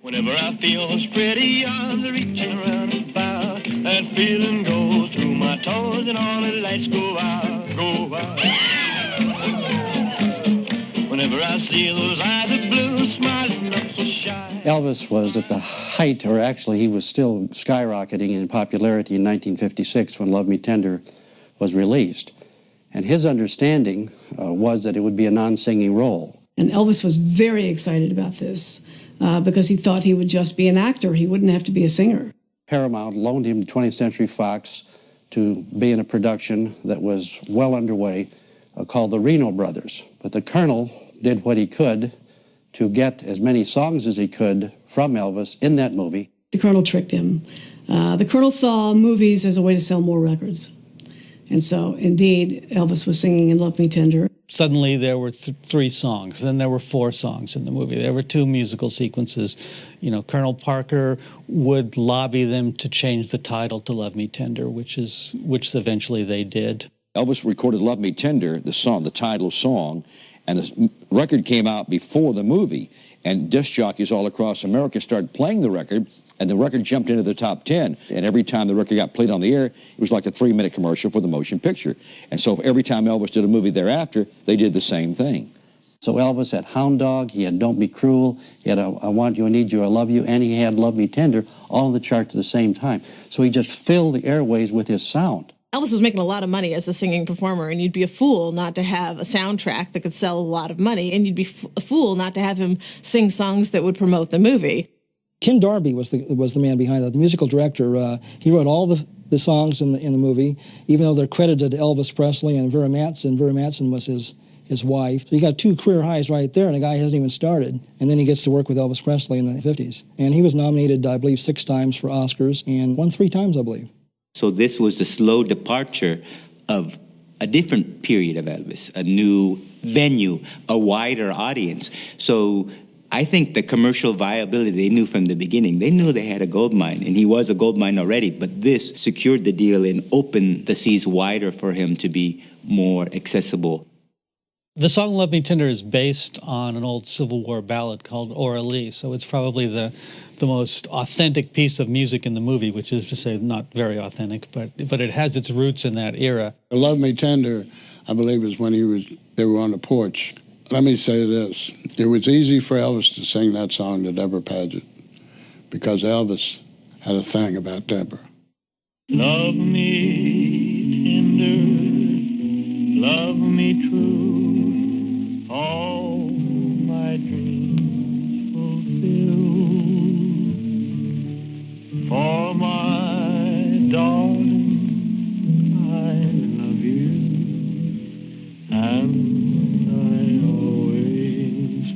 Whenever I feel pretty, I'm reaching around about. That feeling goes through my toes and all the lights go out, go out. Whenever I see those eyes of blue smiling up so shy. Elvis was at the height, or actually he was still skyrocketing in popularity in 1956 when Love Me Tender was released. And his understanding was that it would be a non-singing role. And Elvis was very excited about this because he thought he would just be an actor. He wouldn't have to be a singer. Paramount loaned him to 20th Century Fox to be in a production that was well underway called The Reno Brothers. But the Colonel did what he could to get as many songs as he could from Elvis in that movie. The Colonel tricked him. The Colonel saw movies as a way to sell more records. And so, indeed, Elvis was singing in Love Me Tender. Suddenly there were three songs, then there were four songs in the movie. There were two musical sequences. You know, Colonel Parker would lobby them to change the title to Love Me Tender, which eventually they did. Elvis recorded Love Me Tender, the song, the title song, and the record came out before the movie. And disc jockeys all across America started playing the record, and the record jumped into the top 10. And every time the record got played on the air, it was like a 3-minute commercial for the motion picture. And so every time Elvis did a movie thereafter, they did the same thing. So Elvis had Hound Dog, he had Don't Be Cruel, he had I Want You, I Need You, I Love You, and he had Love Me Tender, all on the charts at the same time. So he just filled the airways with his sound. Elvis was making a lot of money as a singing performer, and you'd be a fool not to have a soundtrack that could sell a lot of money, and you'd be a fool not to have him sing songs that would promote the movie. Ken Darby was the man behind that, the musical director. He wrote all the songs in the movie, even though they're credited to Elvis Presley and Vera Mattson. Vera Mattson was his wife. So you got two career highs right there, and the guy hasn't even started. And then he gets to work with Elvis Presley in the 50s. And he was nominated, I believe, 6 times for Oscars, and won 3 times, I believe. So this was the slow departure of a different period of Elvis, a new venue, a wider audience. So I think the commercial viability they knew from the beginning. They knew they had a gold mine, and he was a gold mine already, but this secured the deal and opened the seas wider for him to be more accessible. The song Love Me Tender is based on an old Civil War ballad called Ora-Lee, so it's probably the most authentic piece of music in the movie, which is to say not very authentic, but it has its roots in that era. Love Me Tender, I believe, is when they were on the porch. Let me say this. It was easy for Elvis to sing that song to Deborah Paget because Elvis had a thing about Deborah. Love me tender, love me true. All my dreams fulfill. For my darling, I love you, and I always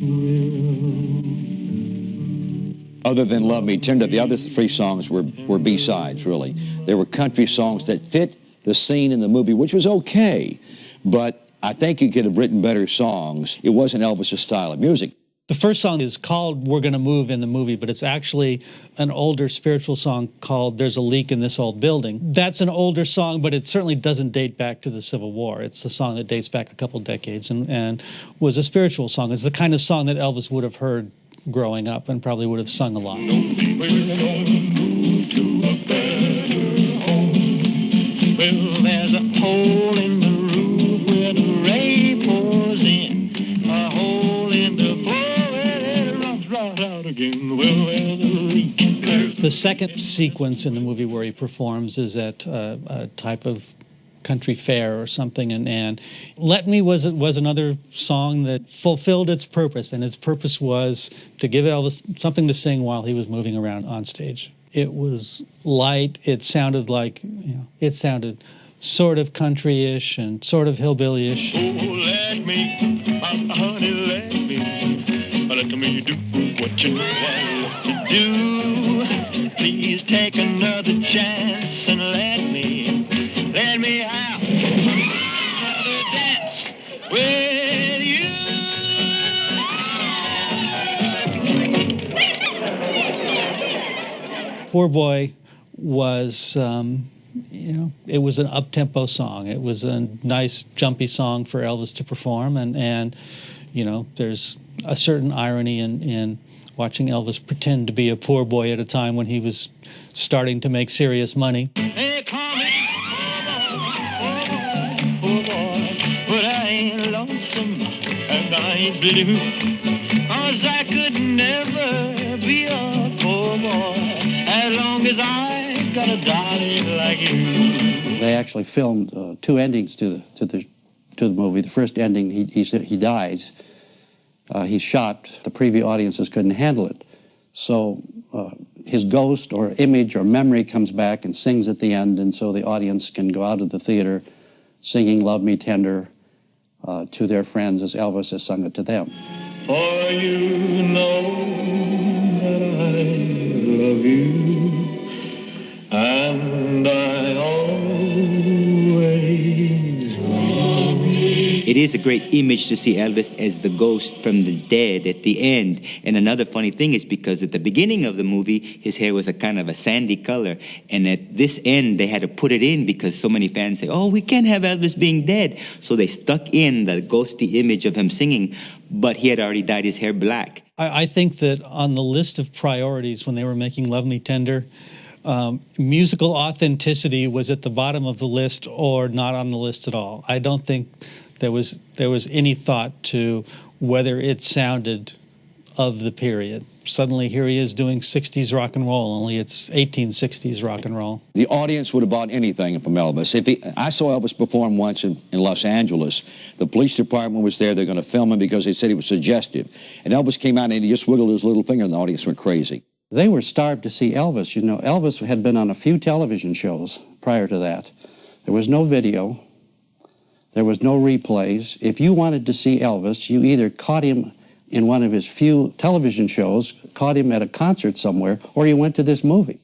will. Other than Love Me Tender, the other 3 songs were B-sides, really. They were country songs that fit the scene in the movie, which was okay, but I think he could have written better songs. It wasn't Elvis's style of music. The first song is called We're Gonna Move in the movie, but it's actually an older spiritual song called There's a Leak in This Old Building. That's an older song, but it certainly doesn't date back to the Civil War. It's a song that dates back a couple decades and was a spiritual song. It's the kind of song that Elvis would have heard growing up and probably would have sung a lot. Well, there's a hole in the roof where the rain pours in, a hole in the floor where it runs right out again. Well, there's a leak. The second sequence in the movie where he performs is at a type of country fair or something, and Let Me was another song that fulfilled its purpose, and its purpose was to give Elvis something to sing while he was moving around on stage. It was light. It sounded like, it sounded sort of country-ish and sort of hillbilly-ish. Oh, let me, honey, let me do what you want to do. Please take another chance and let me have another dance with you. Poor Boy was, it was an up-tempo song. It was a nice, jumpy song for Elvis to perform, and there's a certain irony in watching Elvis pretend to be a poor boy at a time when he was starting to make serious money. They call me poor boy, but I ain't lonesome and I ain't blue, 'cause I could never be a poor boy as long as I got a darling like you. They actually filmed two endings to the movie. The first ending, he dies. He's shot. The preview audiences couldn't handle it. So his ghost or image or memory comes back and sings at the end, and so the audience can go out of the theater singing Love Me Tender to their friends as Elvis has sung it to them. For you know that I love you, and I always love you. It is a great image to see Elvis as the ghost from the dead at the end. And another funny thing is because at the beginning of the movie, his hair was a kind of a sandy color. And at this end, they had to put it in because so many fans say, oh, we can't have Elvis being dead. So they stuck in the ghosty image of him singing, but he had already dyed his hair black. I think that on the list of priorities when they were making Love Me Tender, musical authenticity was at the bottom of the list or not on the list at all. I don't think there was any thought to whether it sounded of the period. Suddenly here he is doing 60s rock and roll, only it's 1860s rock and roll. The audience would have bought anything from Elvis. I saw Elvis perform once in Los Angeles. The police department was there. They're going to film him because they said he was suggestive. And Elvis came out and he just wiggled his little finger and the audience went crazy. They were starved to see Elvis. You know, Elvis had been on a few television shows prior to that. There was no video. There was no replays. If you wanted to see Elvis, you either caught him in one of his few television shows, caught him at a concert somewhere, or you went to this movie.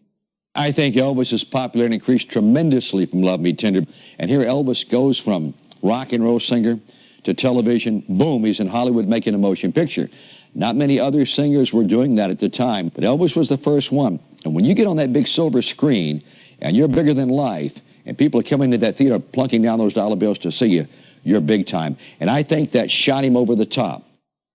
I think Elvis's popularity increased tremendously from Love Me Tender. And here Elvis goes from rock and roll singer to television. Boom, he's in Hollywood making a motion picture. Not many other singers were doing that at the time, but Elvis was the first one. And when you get on that big silver screen and you're bigger than life, and people are coming to that theater plunking down those dollar bills to see you, you're big time. And I think that shot him over the top.